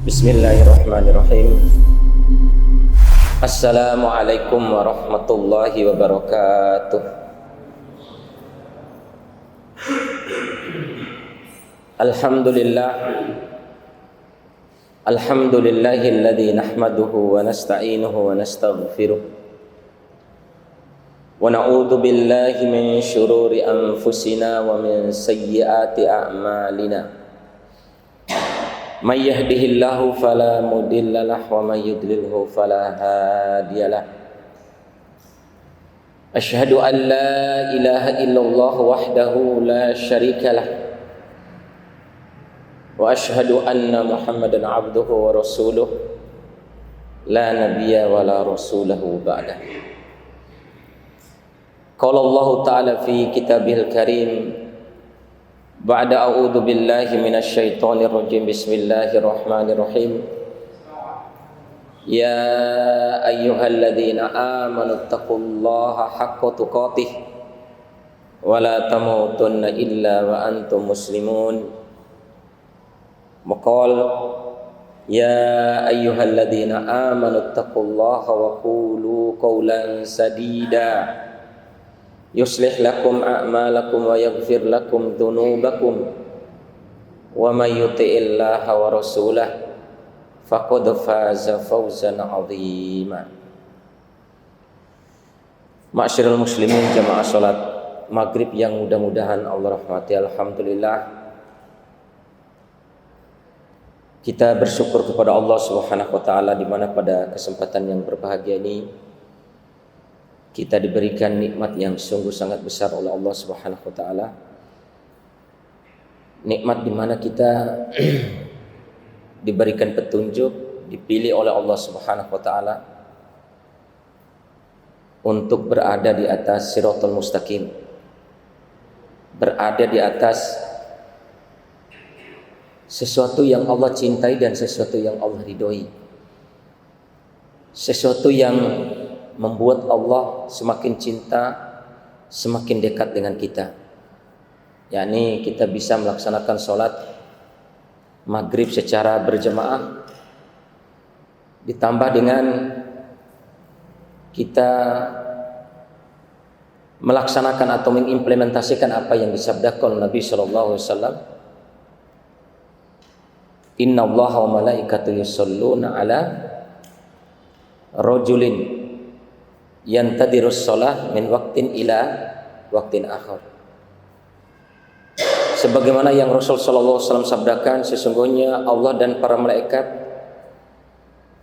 Bismillahirrahmanirrahim. Assalamualaikum warahmatullahi wabarakatuh. Alhamdulillah. Alhamdulillahilladzi nahmaduhu wa nasta'inuhu wa nastaghfiruh. Wa na'udzu billahi min syururi anfusina wa min sayyiati a'malina. Man yahdihillahu fala mudilla lahu wa man yudlilhu fala hadiyalah. Asyhadu an la ilaha illallah wahdahu la syarikalah wa asyhadu anna Muhammadan abduhu wa rasuluh la nabiyya wa la rasulahu ba'dah. Qala Allah ta'ala fi kitabihil karim ba'da a'udzu billahi minasy syaithanir rajim. Bismillahirrahmanirrahim. Ya ayyuhalladzina amanu taqullaha haqqa tuqatih wa la tamutunna illa wa antum muslimun. Maqal ya ayyuhalladzina amanu taqullaha wa qulu qawlan sadida yuslih lakum a'malakum wa yaghfir lakum dhunubakum wa may yuti'illaha wa rasulahu faqad faza fawzan 'azima. Ma'asyiral muslimin, jamaah salat maghrib yang mudah-mudahan Allah rahmati, alhamdulillah kita bersyukur kepada Allah Subhanahu wa taala di mana pada kesempatan yang berbahagia ini kita diberikan nikmat yang sungguh sangat besar oleh Allah Subhanahu wa taala. Nikmat di mana kita diberikan petunjuk, dipilih oleh Allah Subhanahu wa taala untuk berada di atas Shirathul Mustaqim. Berada di atas sesuatu yang Allah cintai dan sesuatu yang Allah ridhoi. Sesuatu yang membuat Allah semakin cinta, semakin dekat dengan kita. yakni kita bisa melaksanakan sholat maghrib secara berjamaah, ditambah dengan kita melaksanakan atau mengimplementasikan apa yang disabdakan Nabi sallallahu alaihi wasallam. Innallaha wa malaikatahu yusholluna ala rajulin yantadirus shalah min waqtin ila waqtin akhar. Sebagaimana yang Rasul sallallahu alaihi wasallam sabdakan, sesungguhnya Allah dan para malaikat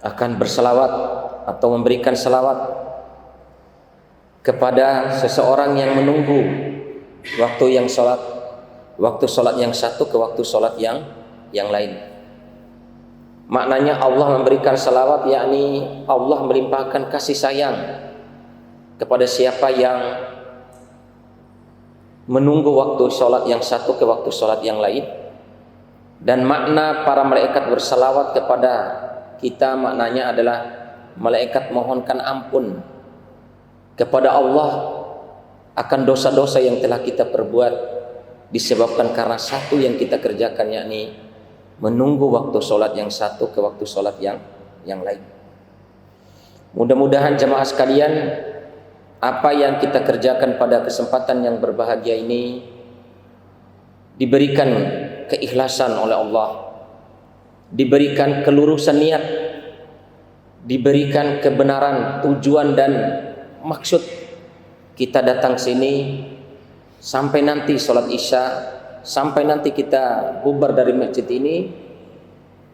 akan berselawat atau memberikan selawat kepada seseorang yang menunggu waktu sholat yang satu ke waktu sholat yang lain. Maknanya Allah memberikan salawat, yakni Allah melimpahkan kasih sayang kepada siapa yang menunggu waktu sholat yang satu ke waktu sholat yang lain. Dan makna para malaikat bersalawat kepada kita maknanya adalah malaikat mohonkan ampun kepada Allah akan dosa-dosa yang telah kita perbuat disebabkan karena satu yang kita kerjakan, yakni menunggu waktu sholat yang satu ke waktu sholat yang lain. Mudah-mudahan jemaah sekalian, apa yang kita kerjakan pada kesempatan yang berbahagia ini diberikan keikhlasan oleh Allah, diberikan kelurusan niat, diberikan kebenaran tujuan dan maksud kita datang sini sampai nanti sholat isya, sampai nanti kita bubar dari masjid ini.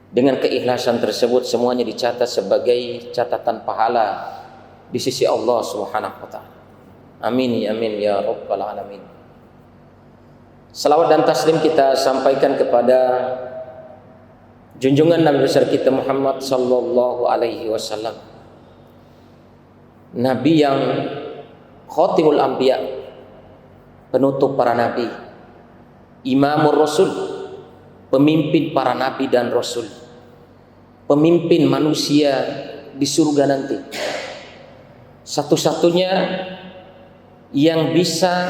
Dengan keikhlasan tersebut semuanya dicatat sebagai catatan pahala di sisi Allah Subhanahu wa taala. Amin ya amin ya rabbal alamin. Salawat dan taslim kita sampaikan kepada junjungan Nabi besar kita Muhammad sallallahu alaihi wasallam, Nabi yang khatimul anbiya, penutup para nabi, imamur rasul, pemimpin para nabi dan rasul, pemimpin manusia di surga nanti, satu-satunya yang bisa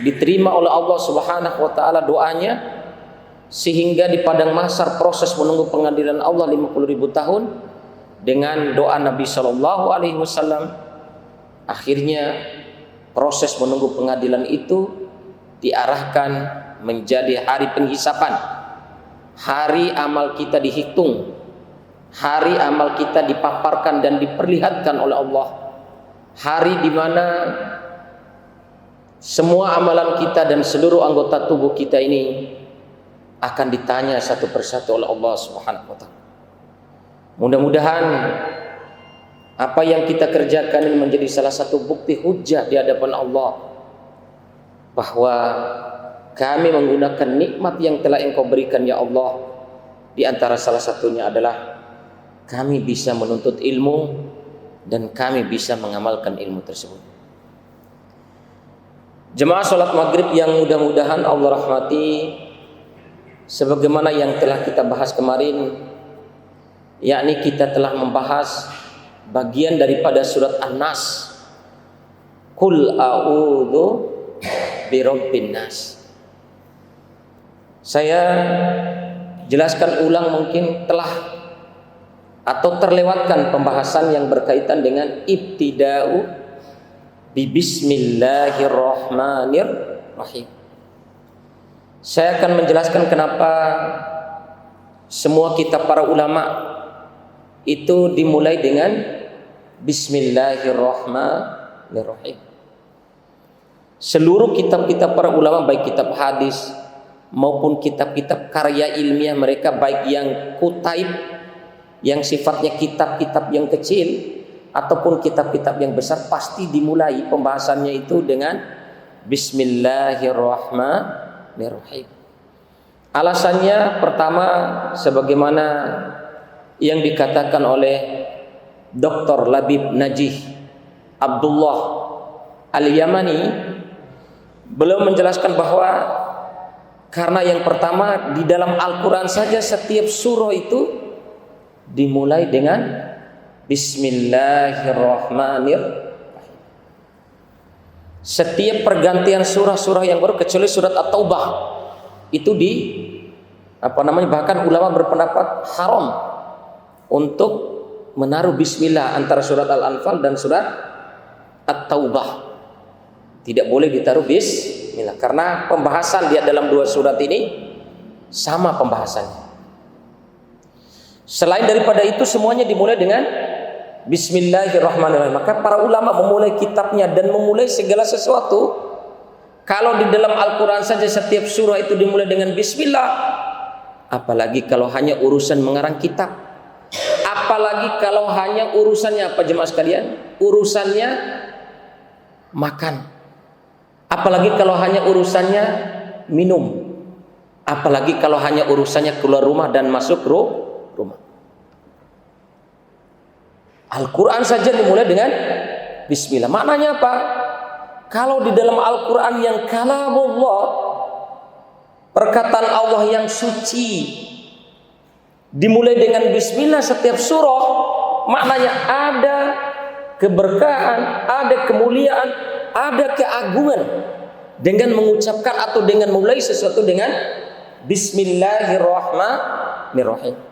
diterima oleh Allah Subhanahu wa taala doanya sehingga di padang mahsyar proses menunggu pengadilan Allah 50.000 tahun dengan doa Nabi Shallallahu Alaihi Wasallam. Akhirnya proses menunggu pengadilan itu diarahkan menjadi hari penghisapan, hari amal kita dihitung, hari amal kita dipaparkan dan diperlihatkan oleh Allah, hari di mana semua amalan kita dan seluruh anggota tubuh kita ini akan ditanya satu persatu oleh Allah Subhanahu wa taala. Mudah-mudahan apa yang kita kerjakan ini menjadi salah satu bukti hujjah di hadapan Allah bahwa kami menggunakan nikmat yang telah Engkau berikan ya Allah. Di antara salah satunya adalah kami bisa menuntut ilmu dan kami bisa mengamalkan ilmu tersebut. Jemaah salat maghrib yang mudah-mudahan Allah rahmati, sebagaimana yang telah kita bahas kemarin, yakni kita telah membahas bagian daripada surat An-Nas, Qul a'udzu birabbin nas. Saya jelaskan ulang, mungkin telah atau terlewatkan pembahasan yang berkaitan dengan ibtida'u bi bismillahirrahmanirrahim. Saya akan menjelaskan kenapa semua kitab para ulama itu dimulai dengan bismillahirrahmanirrahim. Seluruh kitab-kitab para ulama, baik kitab hadis maupun kitab-kitab karya ilmiah mereka, baik yang kutaib yang sifatnya kitab-kitab yang kecil ataupun kitab-kitab yang besar, pasti dimulai pembahasannya itu dengan bismillahirrahmanirrahim. Alasannya pertama, sebagaimana yang dikatakan oleh Dr. Labib Najih Abdullah Al-Yamani, beliau menjelaskan bahwa karena yang pertama, di dalam Al-Quran saja setiap surah itu dimulai dengan bismillahirrahmanirrahim. Setiap pergantian surah-surah yang baru, kecuali surat At-Taubah, itu bahkan ulama berpendapat haram untuk menaruh bismillah antara surat Al-Anfal dan surat At-Taubah. Tidak boleh ditaruh bismillah karena pembahasan dia dalam dua surat ini sama pembahasannya. Selain daripada itu semuanya dimulai dengan bismillahirrahmanirrahim. Maka para ulama memulai kitabnya dan memulai segala sesuatu, kalau di dalam Al-Quran saja setiap surah itu dimulai dengan bismillah, apalagi kalau hanya urusan mengarang kitab, apalagi kalau hanya urusannya apa jemaah sekalian? Urusannya makan, apalagi kalau hanya urusannya minum, apalagi kalau hanya urusannya keluar rumah dan masuk rumah. Al-Quran saja dimulai dengan bismillah. Maknanya apa? Kalau di dalam Al-Quran yang kalamullah, perkataan Allah yang suci, dimulai dengan bismillah setiap surah, maknanya ada keberkahan, ada kemuliaan, ada keagungan dengan mengucapkan atau dengan memulai sesuatu dengan bismillahirrahmanirrahim.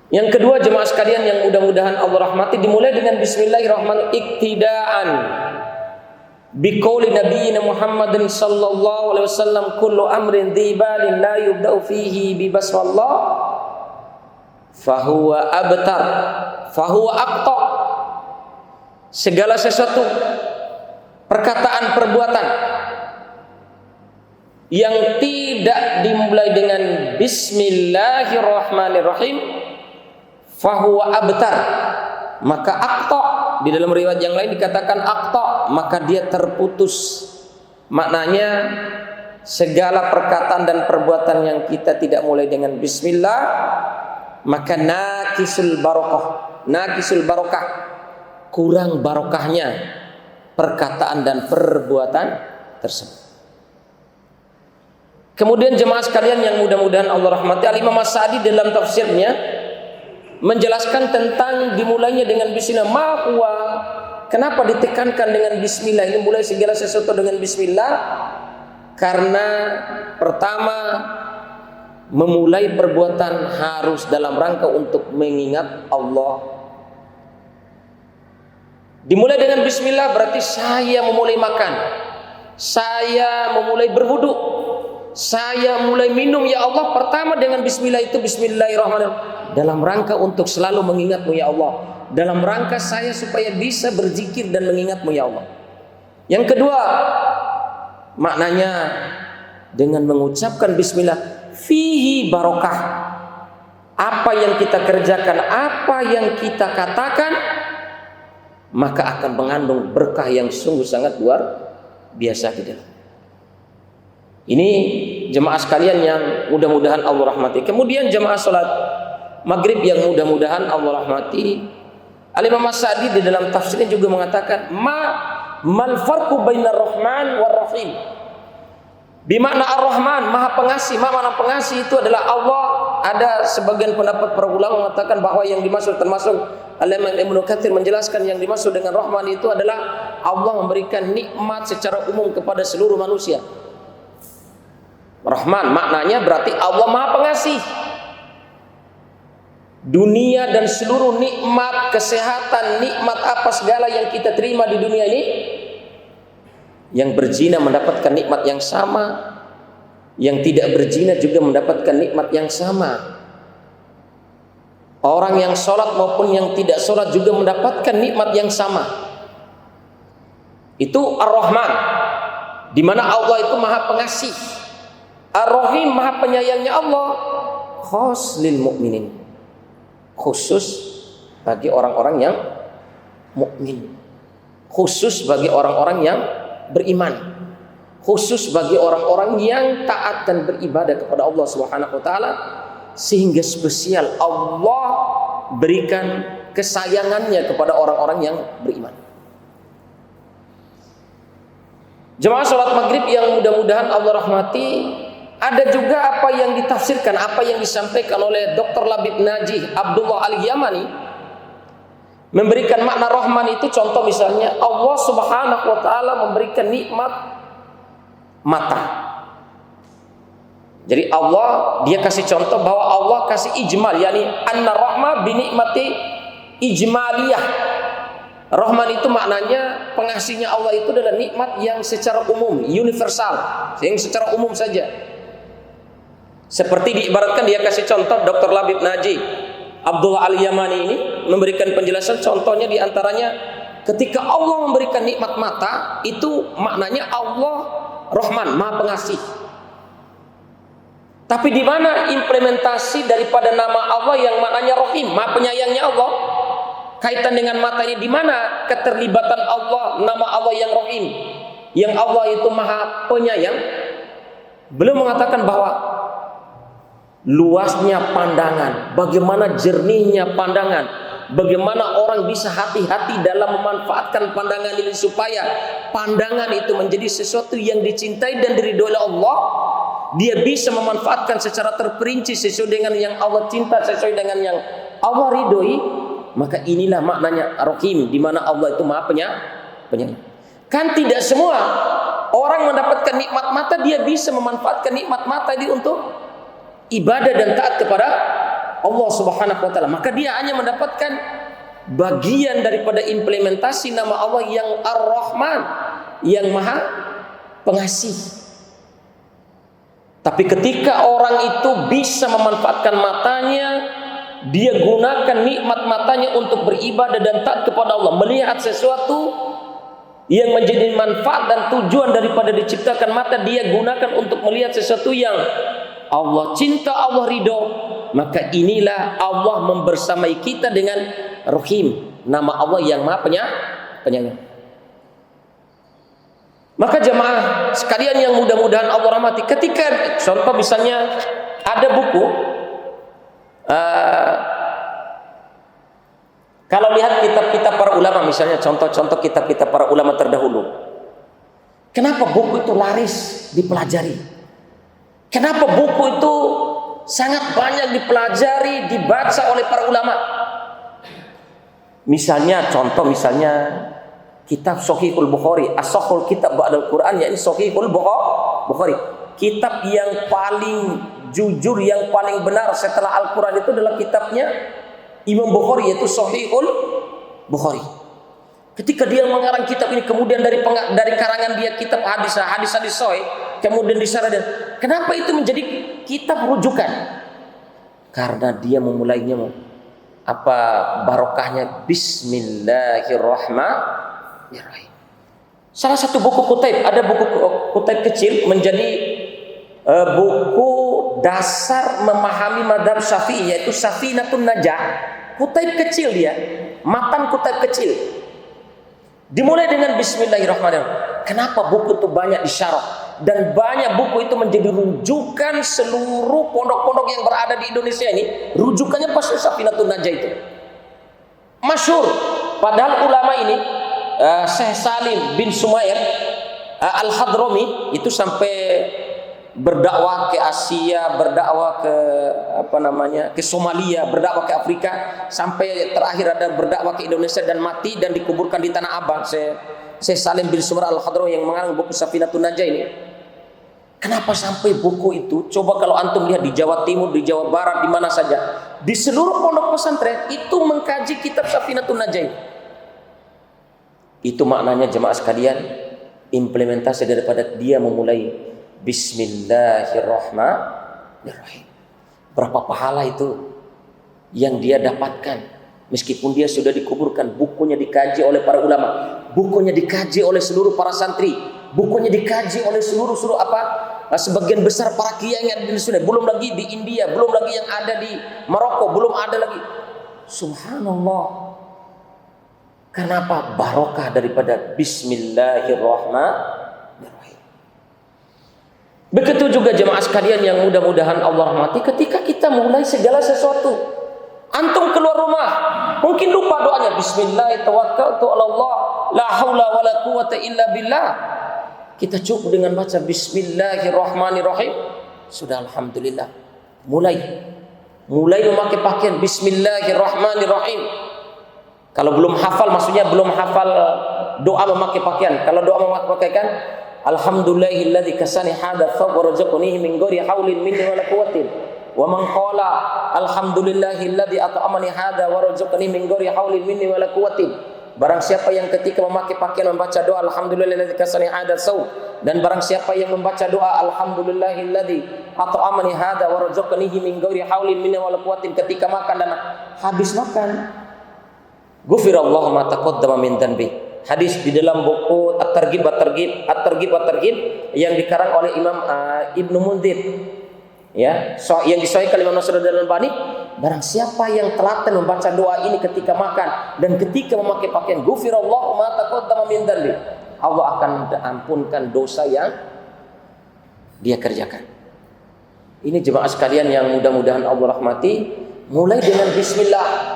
Yang kedua jemaah sekalian yang mudah-mudahan Allah rahmati, dimulai dengan bismillahirrahmanirrahim iktidaan biqauli nabiyina Muhammadin sallallahu alaihi wasallam, kullu amrin dhibalin la yubda'u fihi bi basmallah fahuwa abtar fahuwa aqta. Segala sesuatu perkataan perbuatan yang tidak dimulai dengan bismillahirrahmanirrahim fahuwa abtar, maka aqta, di dalam riwayat yang lain dikatakan aqta, maka dia terputus. Maknanya segala perkataan dan perbuatan yang kita tidak mulai dengan bismillah, maka naqisul barokah, kurang barokahnya perkataan dan perbuatan tersebut. Kemudian jemaah sekalian yang mudah-mudahan Allah rahmati, Al-Imam As-Sa'di dalam tafsirnya menjelaskan tentang dimulainya dengan bismillah. Kenapa ditekankan dengan bismillah? Ini mulai segala sesuatu dengan bismillah. Karena pertama, memulai perbuatan harus dalam rangka untuk mengingat Allah. Dimulai dengan bismillah berarti saya memulai makan, saya memulai berwudu, saya mulai minum ya Allah. Pertama dengan bismillah itu bismillahirrahmanirrahim, dalam rangka untuk selalu mengingatmu ya Allah, dalam rangka saya supaya bisa berzikir dan mengingatmu ya Allah. Yang kedua, maknanya dengan mengucapkan bismillah fihi barokah. Apa yang kita kerjakan, apa yang kita katakan, maka akan mengandung berkah yang sungguh sangat luar biasa di dalam. Ini jemaah sekalian yang mudah-mudahan Allah rahmati. Kemudian jemaah salat maghrib yang mudah-mudahan Allah rahmati. Al-Imam As-Sa'di di dalam tafsirnya juga mengatakan mal farqu bainar rahman war rahim. Bimakna ar-rahman maha pengasih. Makna pengasih itu adalah Allah. Ada sebagian pendapat para ulama mengatakan bahwa yang dimaksud, termasuk Al-Imam Ibnu Katsir menjelaskan, yang dimaksud dengan rahman itu adalah Allah memberikan nikmat secara umum kepada seluruh manusia. Rahman maknanya berarti Allah maha pengasih. Dunia dan seluruh nikmat, kesehatan, nikmat apa segala yang kita terima di dunia ini, yang berzina mendapatkan nikmat yang sama, yang tidak berzina juga mendapatkan nikmat yang sama. Orang yang sholat maupun yang tidak sholat juga mendapatkan nikmat yang sama. Itu Ar-Rahman, di mana Allah itu maha pengasih. Ar-Rahim maha penyayangnya Allah. Khos lil mu'minin, khusus bagi orang-orang yang mukmin, khusus bagi orang-orang yang beriman, khusus bagi orang-orang yang taat dan beribadah kepada Allah Subhanahu wa taala, sehingga spesial Allah berikan kesayangannya kepada orang-orang yang beriman. Jemaah salat maghrib yang mudah-mudahan Allah rahmati, ada juga apa yang ditafsirkan, apa yang disampaikan oleh Dr. Labib Najih Abdullah Al-Yamani, memberikan makna rahman itu. Contoh misalnya Allah Subhanahu wa taala memberikan nikmat mata. Jadi Allah, dia kasih contoh bahwa Allah kasih ijmal, yakni anna rahmah bi nikmati ijmaliyah. Rahman itu maknanya pengasihnya Allah itu adalah nikmat yang secara umum, universal, yang secara umum saja. Seperti diibaratkan, dia kasih contoh Dr. Labib Najih Abdullah Al-Yamani ini memberikan penjelasan, contohnya diantaranya ketika Allah memberikan nikmat mata, itu maknanya Allah Rahman, maha pengasih. Tapi di mana implementasi daripada nama Allah yang maknanya Rahim, maha penyayangnya Allah, kaitan dengan mata ini? Di mana keterlibatan Allah, nama Allah yang Rahim, yang Allah itu maha penyayang? Beliau mengatakan bahwa luasnya pandangan, bagaimana jernihnya pandangan, bagaimana orang bisa hati-hati dalam memanfaatkan pandangan ini supaya pandangan itu menjadi sesuatu yang dicintai dan diridhoi oleh Allah. Dia bisa memanfaatkan secara terperinci sesuai dengan yang Allah cinta, sesuai dengan yang Allah ridhoi. Maka inilah maknanya Rahim, di mana Allah itu maha penyayang. Kan tidak semua orang mendapatkan nikmat mata dia bisa memanfaatkan nikmat mata ini untuk ibadah dan taat kepada Allah Subhanahu wa taala. Maka dia hanya mendapatkan bagian daripada implementasi nama Allah yang Ar-Rahman, yang maha pengasih. Tapi ketika orang itu bisa memanfaatkan matanya, dia gunakan nikmat matanya untuk beribadah dan taat kepada Allah, melihat sesuatu yang menjadi manfaat dan tujuan daripada diciptakan mata, dia gunakan untuk melihat sesuatu yang Allah cinta, Allah ridho, maka inilah Allah membersamai kita dengan Rahim, nama Allah yang maha penyayang. Maka jemaah sekalian yang mudah-mudahan Allah rahmati, ketika contoh misalnya ada buku, kalau lihat kitab-kitab para ulama, misalnya contoh-contoh kitab-kitab para ulama terdahulu, kenapa buku itu laris dipelajari? Kenapa buku itu sangat banyak dipelajari, dibaca oleh para ulama? Misalnya kitab Sahihul Bukhari, as-sahhul kitab ba'dal Quran, yakni Sahihul Bukhari. Kitab yang paling jujur, yang paling benar setelah Al-Quran itu adalah kitabnya Imam Bukhari, yaitu Sahihul Bukhari. Ketika dia mengarang kitab ini, kemudian dari karangan dia kitab hadis sahih, kemudian disyaratkan, kenapa itu menjadi kitab rujukan? Karena dia memulainya barokahnya Bismillahirrahmanirrahim. Salah satu buku Kutaib, ada buku Kutaib kecil menjadi buku dasar memahami madhab Syafi'i, yaitu Safinatun Najah. Kutaib kecil dia, matan Kutaib kecil. Dimulai dengan Bismillahirrahmanirrahim. Kenapa buku itu banyak disyarah dan banyak buku itu menjadi rujukan seluruh pondok-pondok yang berada di Indonesia ini? Rujukannya pasti Safinatun Najah itu. Masyhur. Padahal ulama ini Syekh Salim bin Sumair Al-Hadrami itu sampai berdakwah ke Asia, berdakwah ke Somalia, berdakwah ke Afrika, sampai terakhir ada berdakwah ke Indonesia dan mati dan dikuburkan di Tanah Abang. Syekh Salim bin Sumair Al-Hadrami yang mengarang buku Safinatun Najah ini. Kenapa sampai buku itu? Coba kalau antum lihat di Jawa Timur, di Jawa Barat, di mana saja, di seluruh pondok pesantren itu mengkaji kitab Safinatun Najah ini. Itu maknanya jemaah sekalian, implementasi daripada dia memulai Bismillahirrahmanirrahim. Berapa pahala itu yang dia dapatkan, meskipun dia sudah dikuburkan. Bukunya dikaji oleh para ulama, bukunya dikaji oleh seluruh para santri, bukunya dikaji oleh seluruh sebagian besar para kiai yang ada di Indonesia, belum lagi di India, belum lagi yang ada di Maroko, belum ada lagi. Subhanallah. Kenapa? Barokah daripada Bismillahirrahmanirrahim. Begitu juga jemaah sekalian yang mudah-mudahan Allah rahmati, ketika kita mulai segala sesuatu, antum keluar rumah mungkin lupa doanya, Bismillahirrahmanirrahim, la haula wala quwata illa billah. Kita cukup dengan baca Bismillahirrahmanirrahim, sudah alhamdulillah. Mulai memakai pakaian Bismillahirrahmanirrahim. Kalau belum hafal, maksudnya belum hafal doa memakai pakaian. Kalau doa memakai pakaian, alhamdulillahilladzi kasani hadza thawb wa razaqanihi min ghairi haulin minni wala quwwatin. Wa man qala alhamdulillahilladzi at'amani hadza wa razaqani min ghairi haulin minni wala quwwatin. Barang siapa yang ketika memakai pakaian membaca doa alhamdulillahilladzi kasani hadza thawb, dan barang siapa yang membaca doa alhamdulillahilladzi at'amani hadza wa razaqanihi min ghairi haulin minni wala quwwatin ketika makan dan habis makan, ghufirallahu ma taqaddama min dhanbi. Hadis di dalam buku At-Targhib yang dikarang oleh Imam Ibnu Mundzir, ya, yang disahihkan Imam Nasruddin Al-Albani. Barang siapa yang telaten membaca doa ini ketika makan dan ketika memakai pakaian, ghufirallahu ma taqaddama min dhanbi, Allah akan ampunkan dosa yang dia kerjakan. Ini jemaah sekalian yang mudah-mudahan Allah rahmati, mulai dengan bismillah.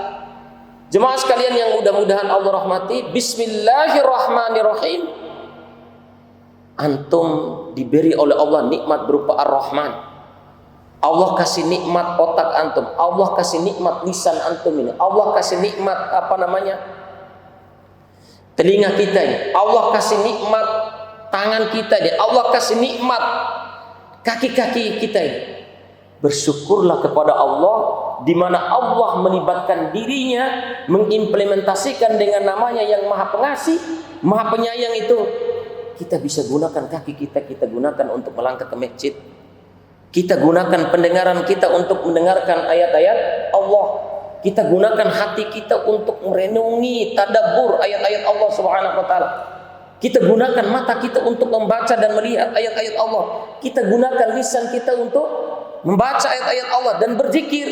Jemaah sekalian yang mudah-mudahan Allah rahmati, Bismillahirrahmanirrahim. Antum diberi oleh Allah nikmat berupa Ar-Rahman. Allah kasih nikmat otak antum, Allah kasih nikmat lisan antum ini, Allah kasih nikmat telinga kita ini, Allah kasih nikmat tangan kita ini, Allah kasih nikmat kaki-kaki kita ini. Bersyukurlah kepada Allah di mana Allah melibatkan dirinya mengimplementasikan dengan namanya yang Maha Pengasih, Maha Penyayang itu. Kita bisa gunakan kaki kita gunakan untuk melangkah ke masjid. Kita gunakan pendengaran kita untuk mendengarkan ayat-ayat Allah. Kita gunakan hati kita untuk merenungi, tadabbur ayat-ayat Allah Subhanahu wa taala. Kita gunakan mata kita untuk membaca dan melihat ayat-ayat Allah. Kita gunakan lisan kita untuk membaca ayat-ayat Allah dan berzikir.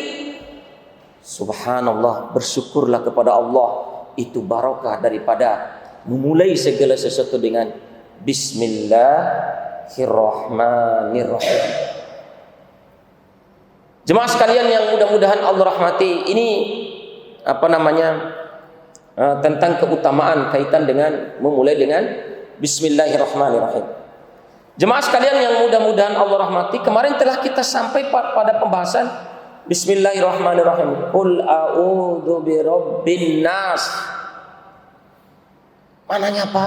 Subhanallah, bersyukurlah kepada Allah. Itu barokah daripada memulai segala sesuatu dengan Bismillahirrahmanirrahim. Jemaah sekalian yang mudah-mudahan Allah rahmati, ini tentang keutamaan kaitan dengan memulai dengan Bismillahirrahmanirrahim. Jemaah sekalian yang mudah-mudahan Allah rahmati, kemarin telah kita sampai pada pembahasan Bismillahirrahmanirrahim. Qul a'udzu birabbin nas. Mananya apa?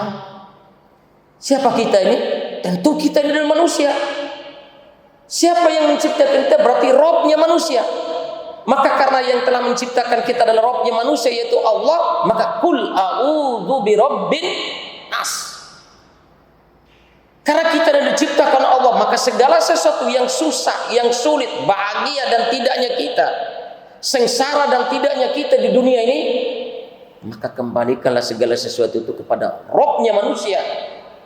Siapa kita ini? Tentu kita ini adalah manusia. Siapa yang menciptakan kita? Berarti Robnya manusia. Maka karena yang telah menciptakan kita adalah Robnya manusia, yaitu Allah, maka kul a'udzu birabbin nas. Karena kita sudah diciptakan Allah, maka segala sesuatu yang susah, yang sulit, bahagia dan tidaknya kita, sengsara dan tidaknya kita di dunia ini, maka kembalikanlah segala sesuatu itu kepada Robnya manusia.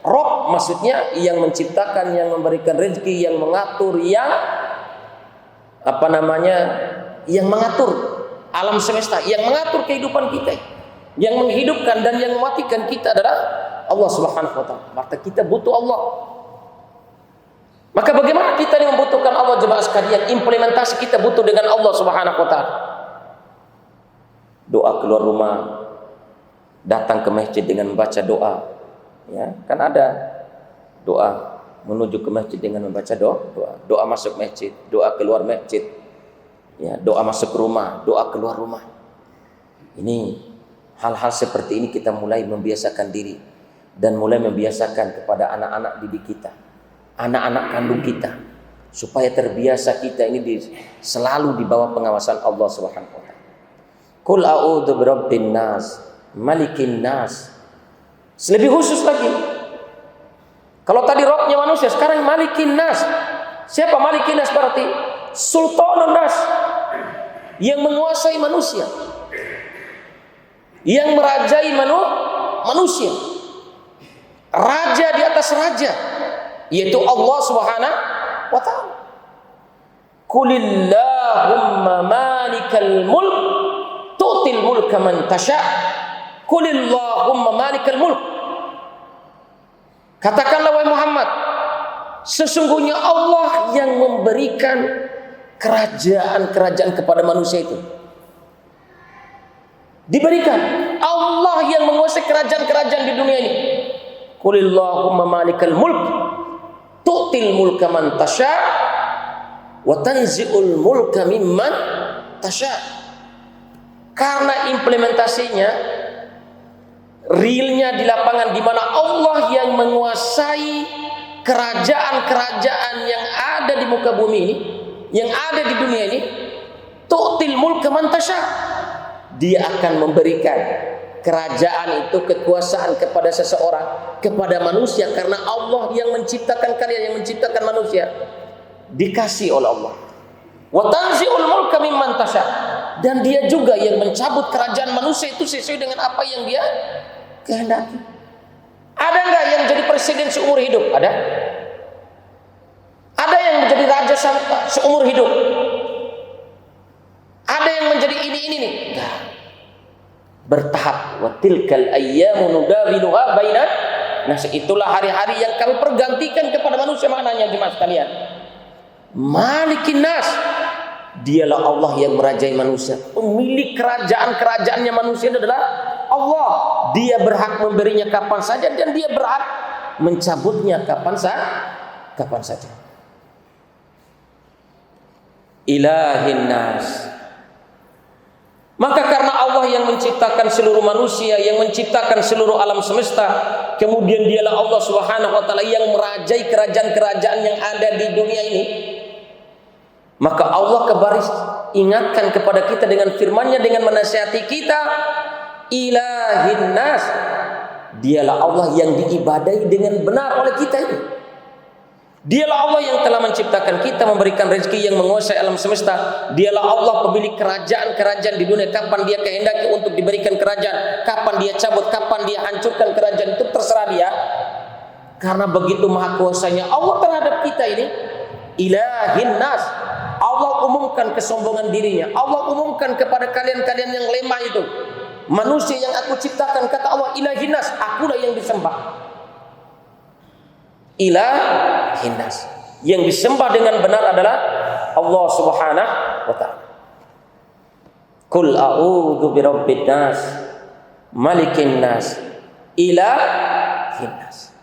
Rob maksudnya yang menciptakan, yang memberikan rezeki, yang mengatur, yang yang mengatur alam semesta, yang mengatur kehidupan kita, yang menghidupkan dan yang mematikan kita adalah Allah Subhanahu wa taala. Maka kita butuh Allah. Maka bagaimana kita ini membutuhkan Allah, jemaah sekalian? Implementasi kita butuh dengan Allah Subhanahu wa taala. Doa keluar rumah, datang ke masjid dengan membaca doa. Ya, kan ada doa menuju ke masjid dengan membaca doa. Doa masuk masjid, doa keluar masjid. Ya, doa masuk rumah, doa keluar rumah. Ini hal-hal seperti ini kita mulai membiasakan diri dan mulai membiasakan kepada anak-anak didik kita, anak-anak kandung kita, supaya terbiasa kita ini selalu di bawah pengawasan Allah Subhanahu wa taala. Qul a'udzu birabbin nas, malikin nas. Lebih khusus lagi. Kalau tadi Robnya manusia, sekarang malikin nas. Siapa malikin nas? Berarti sultanun nas, yang menguasai manusia, yang merajai manusia, raja di atas raja, yaitu Allah Subhanahu wa taala. Qulillahumma malikal mulk tu'til mulka man tasha. Qulillahumma malikal mulk. Katakanlah wahai Muhammad, sesungguhnya Allah yang memberikan kerajaan-kerajaan kepada manusia itu. Diberikan. Allah yang menguasai kerajaan-kerajaan di dunia ini. Qulillahumma malikal mulk tu'til mulka man tasha wa tanzi'ul mulka mimman tasha. Karena implementasinya, realnya di lapangan, di mana Allah yang menguasai kerajaan-kerajaan yang ada di muka bumi ini, yang ada di dunia ini, tu'til mulka man tasha. Dia akan memberikan kerajaan itu, kekuasaan kepada seseorang, kepada manusia, karena Allah yang menciptakan kalian, yang menciptakan manusia, dikasih oleh Allah. Wa tanzi'ul mulka mimman tasha. Dan dia juga yang mencabut kerajaan manusia itu sesuai dengan apa yang dia kehendaki. Ada enggak yang jadi presiden seumur hidup? Ada. Ada yang menjadi raja seumur hidup. Ada yang menjadi ini nih. Nah, bertahap. Wa tilkal ayyamu nudawiluha bainan. Nah, itulah hari-hari yang kami pergantikan kepada manusia. Maknanya jemaah sekalian, Malikin nas, dialah Allah yang merajai manusia. Pemilik kerajaan-kerajaannya manusia adalah Allah. Dia berhak memberinya kapan saja dan dia berhak mencabutnya kapan saja. Ilahin nas. Maka karena Allah yang menciptakan seluruh manusia, yang menciptakan seluruh alam semesta, kemudian dialah Allah Subhanahu wa taala yang merajai kerajaan-kerajaan yang ada di dunia ini, maka Allah kebaris ingatkan kepada kita dengan firman-Nya, dengan menasihati kita, ilahin nas, dialah Allah yang diibadahi dengan benar oleh kita ini. Dialah Allah yang telah menciptakan kita, memberikan rezeki, yang menguasai alam semesta. Dialah Allah pemilik kerajaan-kerajaan di dunia. Kapan dia kehendaki untuk diberikan kerajaan, kapan dia cabut, kapan dia hancurkan kerajaan, itu terserah dia. Karena begitu maha kuasanya Allah terhadap kita ini. Ilahin nas, Allah umumkan kesombongan dirinya. Allah umumkan kepada kalian-kalian yang lemah itu, manusia yang aku ciptakan, kata Allah, ilahin nas, akulah yang disembah. Ilahin nas, yang disembah dengan benar adalah Allah Subhanahu wa taala. Qul a'udzu birabbin nas, malikin nas, ilahin nas,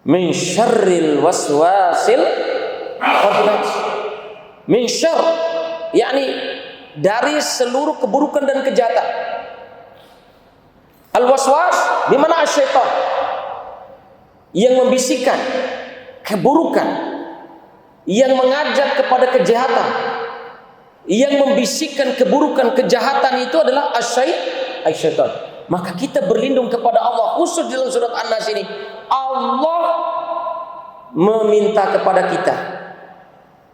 min syarril waswasil khannas. Min syarr, yakni dari seluruh keburukan dan kejahatan. Al-waswas di mana asyaitan, yang membisikkan keburukan, yang mengajak kepada kejahatan, yang membisikkan keburukan kejahatan itu adalah syaitan. Maka kita berlindung kepada Allah. Khusus dalam surat An-Nas ini, Allah meminta kepada kita,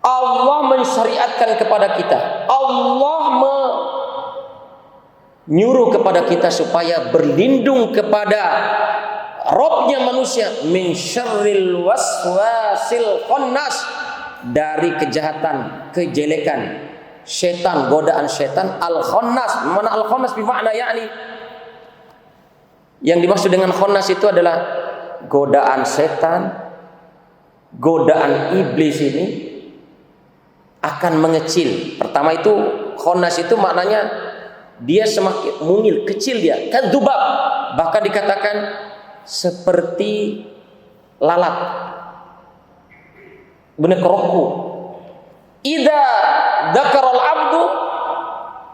Allah mensyariatkan kepada kita, Allah menyuruh kepada kita supaya berlindung kepada Robnya manusia, min syarril waswasil khannas, dari kejahatan, kejelekan setan, godaan setan. Al-khannas, mana al-khannas bermakna yakni, yang dimaksud dengan khannas itu adalah godaan setan, godaan iblis ini akan mengecil. Pertama itu khannas itu maknanya dia semakin mungil, kecil dia, kadzubab, bahkan dikatakan seperti lalat, benar keroku. Idza dzakaral abdu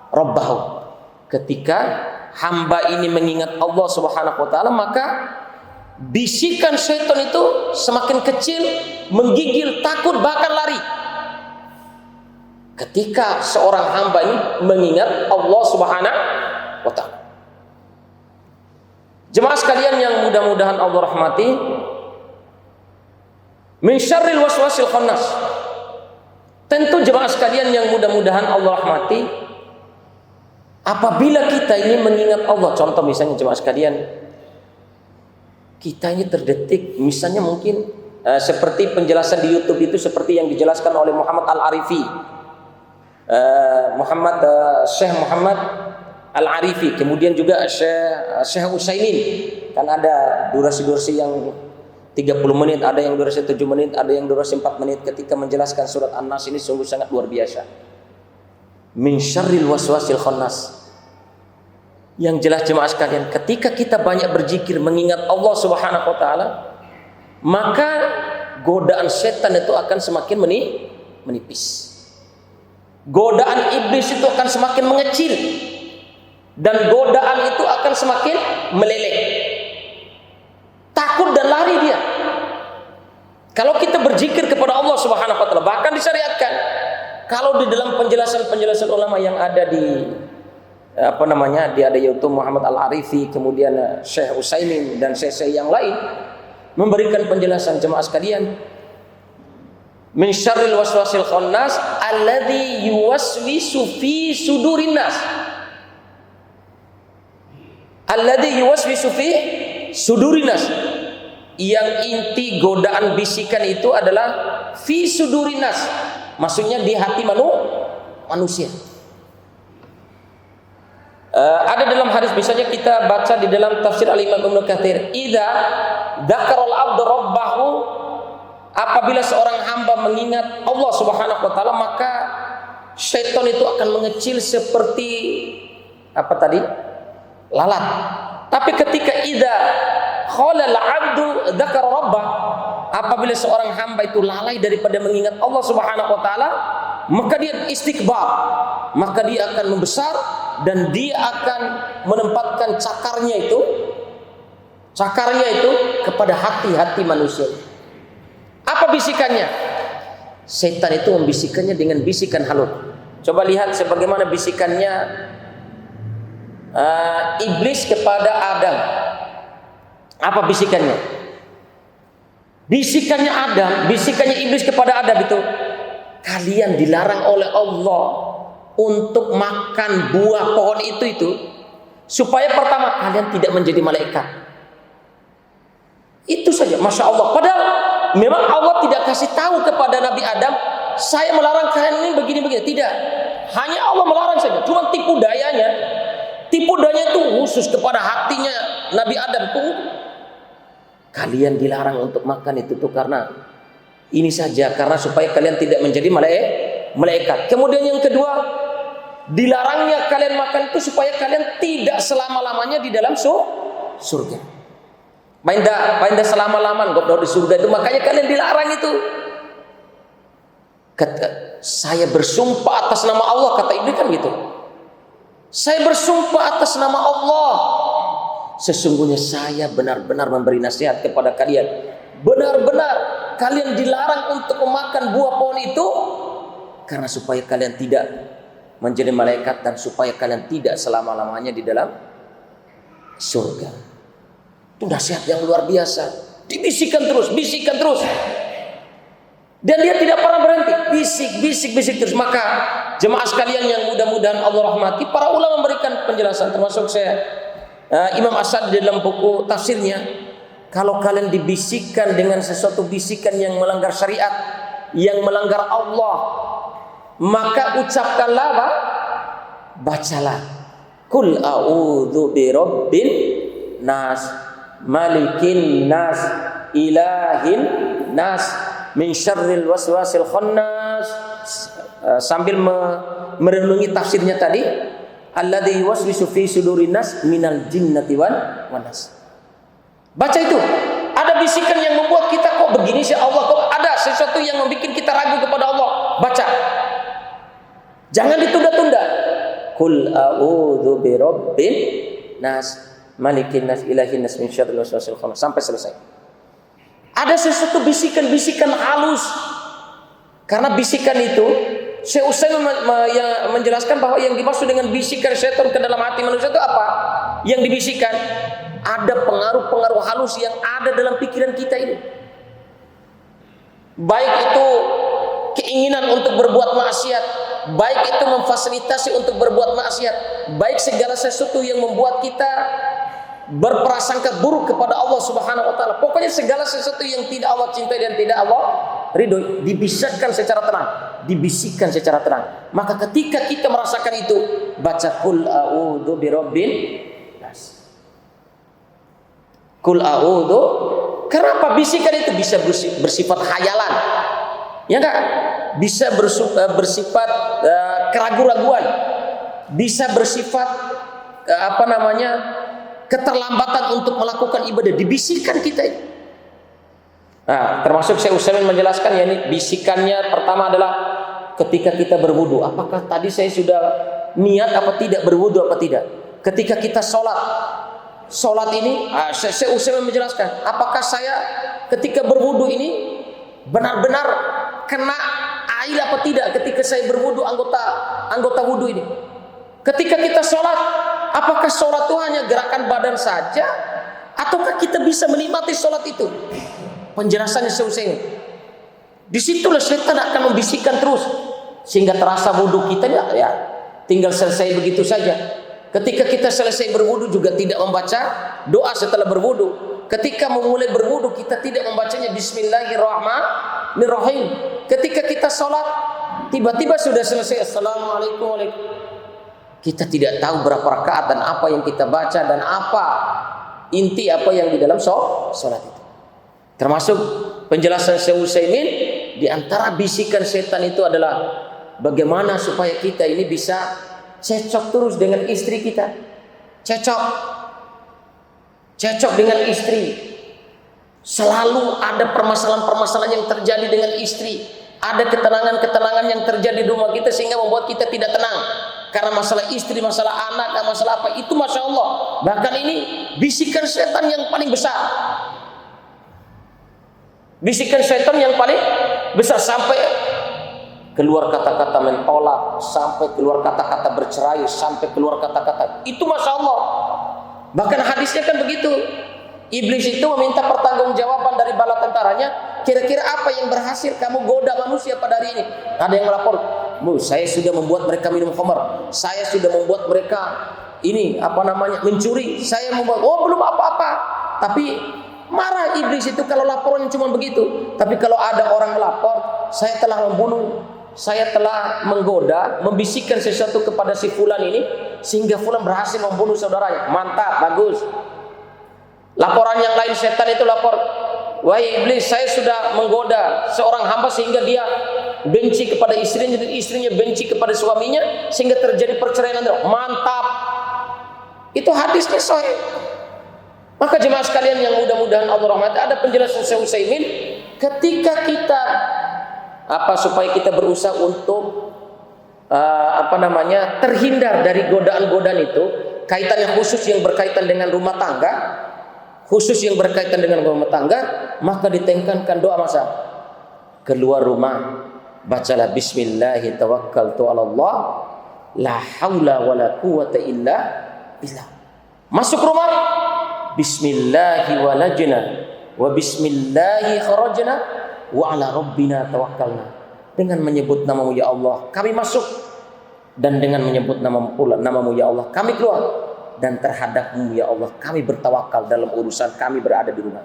rabbahu, ketika hamba ini mengingat Allah Subhanahu wa taala, maka bisikan syaitan itu semakin kecil, menggigil, takut, bahkan lari. Ketika seorang hamba ini mengingat Allah Subhanahu wa taala. Jemaah sekalian yang mudah-mudahan Allah rahmati, min syarril waswasil khannas. Tentu jemaah sekalian yang mudah-mudahan Allah rahmati, apabila kita ini mengingat Allah, contoh misalnya jemaah sekalian, kita ini terdetik, misalnya mungkin seperti penjelasan di YouTube itu, seperti yang dijelaskan oleh Muhammad Al-Arifi, Syekh Muhammad Al-Arifi, kemudian juga Syekh Utsaimin. Kan ada durasi-durasi yang 30 menit, ada yang durasi 7 menit, ada yang durasi 4 menit ketika menjelaskan surat An-Nas ini sungguh sangat luar biasa. Min syarril waswasil khannas. Yang jelas jemaah sekalian, ketika kita banyak berzikir mengingat Allah Subhanahu wa taala, maka godaan setan itu akan semakin menipis. Godaan iblis itu akan semakin mengecil, dan godaan itu akan semakin meleleh. Takut dan lari dia. Kalau kita berzikir kepada Allah Subhanahu wa taala, bahkan disyariatkan, kalau di dalam penjelasan-penjelasan ulama yang ada di di ada yaitu Muhammad Al-Arifi, kemudian Syekh Utsaimin dan syekh yang lain memberikan penjelasan jemaah sekalian, min syarril waswasil khannas alladzi yuwaswisu fi sudurin nas. Alladzi yuwaswisu fi sudurin nas, yang inti godaan bisikan itu adalah fi sudurin nas, maksudnya di hati manusia. Ada dalam hadis, misalnya kita baca di dalam tafsir Al-Imam Ibnu Katsir, idza dzakaral abdu rabbahu, apabila seorang hamba mengingat Allah Subhanahu wa taala, maka syaitan itu akan mengecil seperti lalat. Tapi ketika idza khalal abdu dzakara rabbah, apabila seorang hamba itu lalai daripada mengingat Allah Subhanahu wa taala, maka dia istikbar, maka dia akan membesar dan dia akan menempatkan cakarnya itu kepada hati-hati manusia. Apa bisikannya? Setan itu membisikkannya dengan bisikan halus. Coba lihat sebagaimana bisikannya iblis kepada Adam. Apa bisikannya? Bisikannya iblis kepada Adam itu, kalian dilarang oleh Allah untuk makan buah pohon itu supaya pertama kalian tidak menjadi malaikat. Itu saja, masya Allah. Padahal memang Allah tidak kasih tahu kepada Nabi Adam, saya melarang kalian ini begini-begini. Tidak, hanya Allah melarang saja. Cuma tipu dayanya itu khusus kepada hatinya Nabi Adam tuh. Kalian dilarang untuk makan itu tuh karena ini saja, karena supaya kalian tidak menjadi malaikat. Kemudian yang kedua, dilarangnya kalian makan itu supaya kalian tidak selama-lamanya di dalam surga. Mainda selama-lamanya di surga itu, makanya kalian dilarang itu. Saya bersumpah atas nama Allah, kata iblis kan gitu. Saya bersumpah atas nama Allah, sesungguhnya saya benar-benar memberi nasihat kepada kalian. Benar-benar kalian dilarang untuk memakan buah pohon itu karena supaya kalian tidak menjadi malaikat dan supaya kalian tidak selama-lamanya di dalam surga. Itu nasihat yang luar biasa. Dibisikkan terus, bisikan terus. Dan dia tidak pernah berhenti, bisik terus. Maka jemaah sekalian yang mudah-mudahan Allah rahmati, para ulama memberikan penjelasan, termasuk saya, Imam As-Sa'di dalam buku tafsirnya, kalau kalian dibisikkan dengan sesuatu bisikan yang melanggar syariat, yang melanggar Allah, maka ucapkanlah apa? Bacalah, Qul a'udzu birabbin nas, malikin nas, ilahin nas, min syarril waswasil khannas, sambil merenungi tafsirnya tadi, alladzi yuwaswisu fi sudurin nas minal jinnati wan nas. Baca itu. Ada bisikan yang membuat kita kok begini sih Allah, kok ada sesuatu yang membuat kita ragu kepada Allah. Baca. Jangan ditunda-tunda. Qul a'udzu birabbin nas, malikin nas, ilahin nas, min syarril waswasil khannas, sampai selesai. Ada sesuatu bisikan-bisikan halus. Karena bisikan itu, Syekh Utsaimin menjelaskan bahwa yang dimaksud dengan bisikan syaitan ke dalam hati manusia itu apa? Yang dibisikkan ada pengaruh-pengaruh halus yang ada dalam pikiran kita ini. Baik itu keinginan untuk berbuat maksiat, baik itu memfasilitasi untuk berbuat maksiat, baik segala sesuatu yang membuat kita berprasangka buruk kepada Allah Subhanahu wa taala. Pokoknya segala sesuatu yang tidak Allah cintai dan tidak Allah ridhoi, dibisikkan secara tenang, dibisikkan secara tenang. Maka ketika kita merasakan itu, baca Qul a'udzu birabbin nas. Qul a'udzu. Kenapa bisikan itu bisa bersifat khayalan? Ya enggak? Bisa bersifat keraguan-raguan. Bisa bersifat keterlambatan untuk melakukan ibadah, dibisikkan kita ini. Nah, termasuk Syekh Utsaimin menjelaskan, ya, ini bisikannya pertama adalah ketika kita berwudu. Apakah tadi saya sudah niat apa tidak, berwudu apa tidak? Ketika kita sholat ini, Syekh Utsaimin menjelaskan, apakah saya ketika berwudu ini benar-benar kena air apa tidak ketika saya berwudu anggota wudu ini? Ketika kita sholat, apakah sholat itu hanya gerakan badan saja, ataukah kita bisa menikmati sholat itu? Penjelasannya Syekh. Disitulah setan akan membisikkan terus, sehingga terasa wudu kita ya tinggal selesai begitu saja. Ketika kita selesai berwudu juga tidak membaca doa setelah berwudu. Ketika memulai berwudu kita tidak membacanya Bismillahirrahmanirrahim. Ketika kita sholat tiba-tiba sudah selesai Assalamualaikum. Kita tidak tahu berapa rakaat dan apa yang kita baca dan apa inti apa yang di dalam sholat itu. Termasuk penjelasan Syekh Utsaimin, di antara bisikan setan itu adalah bagaimana supaya kita ini bisa cocok terus dengan istri kita. Cocok dengan istri. Selalu ada permasalahan-permasalahan yang terjadi dengan istri. Ada ketenangan-ketenangan yang terjadi di rumah kita sehingga membuat kita tidak tenang. Karena masalah istri, masalah anak, dan masalah apa, itu Masya Allah. Bahkan ini bisikan setan yang paling besar. Bisikan setan yang paling besar, sampai keluar kata-kata mentolak, sampai keluar kata-kata bercerai, sampai keluar kata-kata itu Masya Allah. Bahkan hadisnya kan begitu. Iblis itu meminta pertanggungjawaban dari bala tentaranya. Kira-kira apa yang berhasil kamu goda manusia pada hari ini? Ada yang melapor, Bu, saya sudah membuat mereka minum khamar, saya sudah membuat mereka mencuri, saya membuat, belum apa-apa. Tapi marah iblis itu kalau laporannya cuma begitu. Tapi kalau ada orang melapor, saya telah membunuh, saya telah menggoda, membisikkan sesuatu kepada si fulan ini sehingga fulan berhasil membunuh saudaranya. Mantap, bagus. Laporan yang lain, setan itu lapor, wahai iblis, saya sudah menggoda seorang hamba sehingga dia benci kepada istrinya dan istrinya benci kepada suaminya sehingga terjadi perceraian. Mantap. Itu hadisnya sahih. Maka jemaah sekalian yang mudah-mudahan Allah rahmati, ada penjelasan Syekh Utsaimin ketika kita supaya kita berusaha untuk terhindar dari godaan-godaan itu, kaitannya khusus yang berkaitan dengan rumah tangga, maka ditekankan doa masa keluar rumah bacalah bismillahi tawakkaltu 'ala Allah la haula wala quwata illa billah. Masuk rumah bismillahi walajna wa bismillahi kharajna wa 'ala rabbina tawakkalna. Dengan menyebut namamu ya Allah kami masuk, dan dengan menyebut namamu ya Allah kami keluar, dan terhadapmu ya Allah kami bertawakal dalam urusan kami berada di rumah.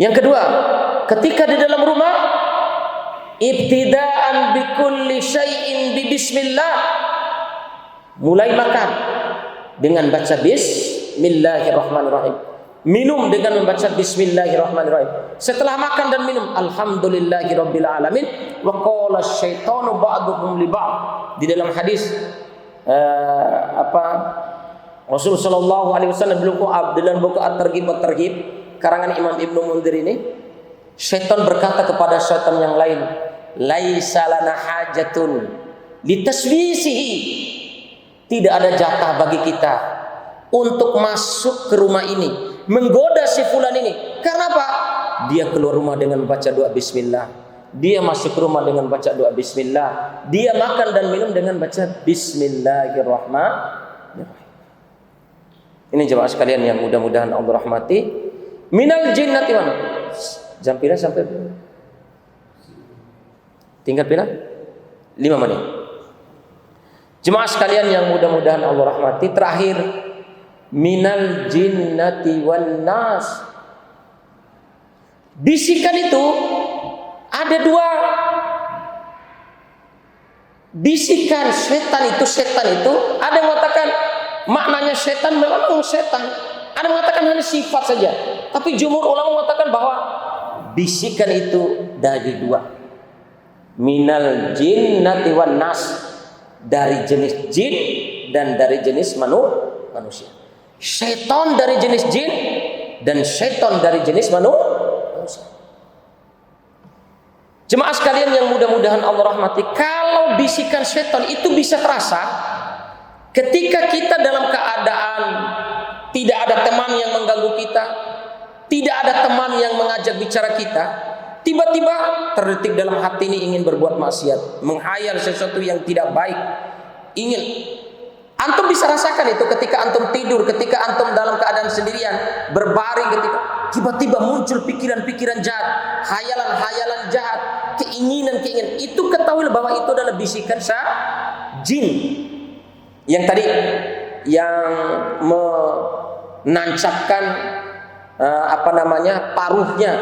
Yang kedua, ketika di dalam rumah, ibtidaan bikulli syai'in bi bismillah. Mulai makan dengan baca bismillahirrahmanirrahim. Minum dengan membaca bismillahirrahmanirrahim. Setelah makan dan minum, alhamdulillahirabbil alamin. Wa qala syaitanu ba'duhum li ba'd. Di dalam hadis Rasulullah sallallahu alaihi wasallam dalam buku At-Targhib At-Tarhib karangan Imam Ibnu Munzir ini, syaitan berkata kepada syaitan yang lain, laisa lana hajatun litaswisihi. Tidak ada jatah bagi kita untuk masuk ke rumah ini, menggoda si fulan ini. Karena apa? Dia keluar rumah dengan baca doa bismillah, dia masuk ke rumah dengan baca doa bismillah, dia makan dan minum dengan baca bismillahirrahmanirrahim. Ini jemaah sekalian yang mudah-mudahan Allah rahmati. Minal jinnati mana? Jam pira sampai? Tinggal pira? 5 menit. Jemaah sekalian yang mudah-mudahan Allah rahmati, terakhir minal jinnati wan nas. Bisikan itu ada 2. Bisikan setan itu ada yang mengatakan maknanya setan memang setan, ada yang mengatakan hanya sifat saja. Tapi jumhur ulama mengatakan bahwa bisikan itu dari 2. Minal jinnati wan nas, dari jenis jin dan dari jenis manusia. Syaitan dari jenis jin dan syaitan dari jenis manusia. Jemaah sekalian yang mudah-mudahan Allah rahmati, kalau bisikan syaitan itu bisa terasa ketika kita dalam keadaan tidak ada teman yang mengganggu kita, tidak ada teman yang mengajak bicara kita, tiba-tiba terdetik dalam hati ini ingin berbuat maksiat, menghayal sesuatu yang tidak baik, ingin. Antum bisa rasakan itu ketika antum tidur, ketika antum dalam keadaan sendirian, berbaring, ketika tiba-tiba muncul pikiran-pikiran jahat, hayalan-hayalan jahat, keinginan-keinginan. Itu ketahuilah bahwa itu adalah bisikan jin. Yang tadi yang menancapkan paruhnya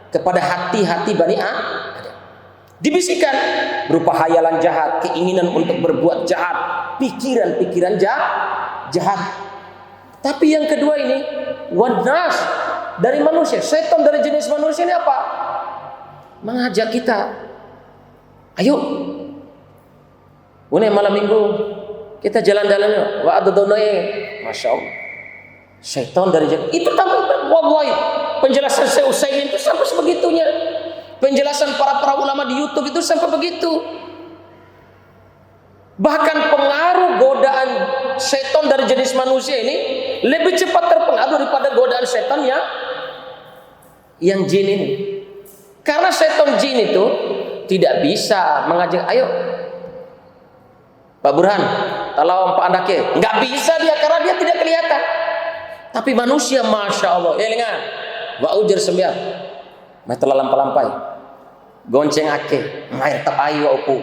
kepada hati-hati Bani Adam. Dibisikkan berupa hayalan jahat, keinginan untuk berbuat jahat, pikiran-pikiran jahat. Tapi yang kedua ini wanas dari manusia, setan dari jenis manusia ini apa? Mengajak kita, ayo, ini malam minggu kita jalan-jalan yuk. Wa adadonai, masya Allah. Setan dari jenis itu tambah. Wallahi penjelasan Syekh Utsaimin itu sampai sebegitunya. Penjelasan para ulama di YouTube itu sampai begitu. Bahkan pengaruh godaan setan dari jenis manusia ini lebih cepat terpengaruh daripada godaan setan yang jin ini. Karena setan jin itu tidak bisa mengajak, ayo Pak Burhan, tolong Pak Andake. Nggak bisa dia karena dia tidak kelihatan. Tapi manusia, masya Allah, elingan, wa ujar sembiar, metelah lampai, gonceng ake, air tak ayu aku,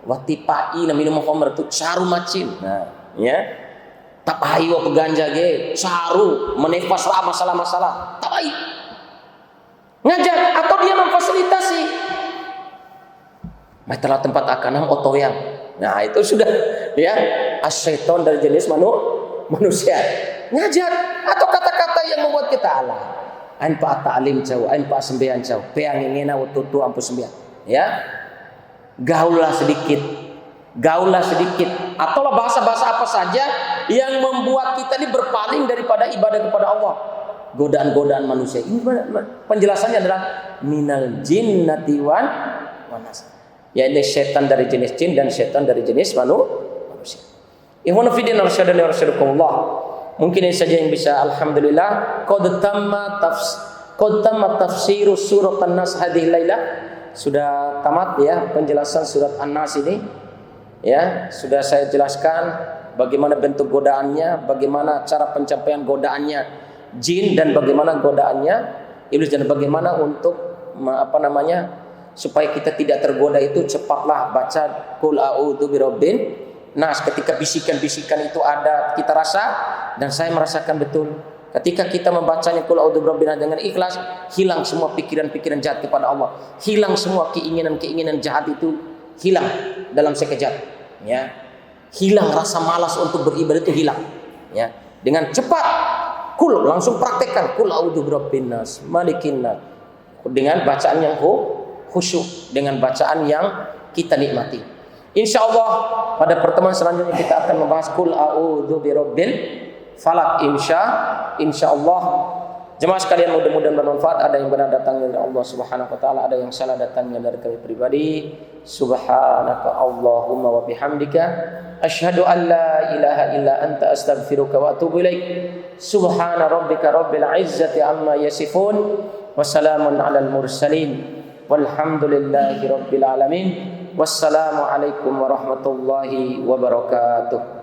wati pai na minum homer tu caru macin, nah, ya, tak ayu aku ganja ge, caru menefas lah masalah, tak ayu, ngajak atau dia memfasilitasi, metelah tempat akanam otoyang, nah itu sudah, ya, asyaiton dari jenis manusia. Ngajak atau kata-kata yang membuat kita Allah. Ain pa ta'lim jauh, ain pa sembian jauh. Peang ngena wututu ampu sembian. Ya. Gaulah sedikit. Atau bahasa-bahasa apa saja yang membuat kita ini berpaling daripada ibadah kepada Allah. Godaan-godaan manusia. Ini penjelasannya adalah minal jinnati wan nas. Yaitu setan dari jenis jin dan setan dari jenis manusia. Ikhwan fillah arsyadani wa arsyadukumullah. Mungkin ini saja yang bisa, alhamdulillah qad Qad tammat tafsiru surat An-Nas hadhihi lailah. Sudah tamat ya penjelasan surat An-Nas ini. Ya, sudah saya jelaskan bagaimana bentuk godaannya, bagaimana cara pencapaian godaannya jin dan bagaimana godaannya iblis dan bagaimana untuk supaya kita tidak tergoda itu cepatlah baca qul a'udzu birabbin nas. Ketika bisikan-bisikan itu ada kita rasa dan saya merasakan betul. Ketika kita membacanya qul a'udzu birabbin nas dengan ikhlas, hilang semua pikiran-pikiran jahat kepada Allah. Hilang semua keinginan-keinginan jahat itu hilang dalam sekejap, ya. Hilang rasa malas untuk beribadah itu hilang, ya. Dengan cepat qul langsung praktekkan qul a'udzu birabbin nas malikin nas dengan bacaan yang khusyuk, dengan bacaan yang kita nikmati. Insyaallah pada pertemuan selanjutnya kita akan membahas qul a'udzu birabbil falak insyaallah. Jemaah sekalian, mudah-mudahan bermanfaat. Ada yang benar datangnya dari Allah Subhanahu wa taala, ada yang salah datangnya dari kami pribadi. Subhanaka Allahumma wa bihamdika asyhadu an la ilaha illa anta astaghfiruka wa atubu ilaik. Subhana rabbika rabbil izzati amma yasifun wa salamun alal mursalin walhamdulillahi rabbil alamin. Wassalamu alaikum warahmatullahi wabarakatuh.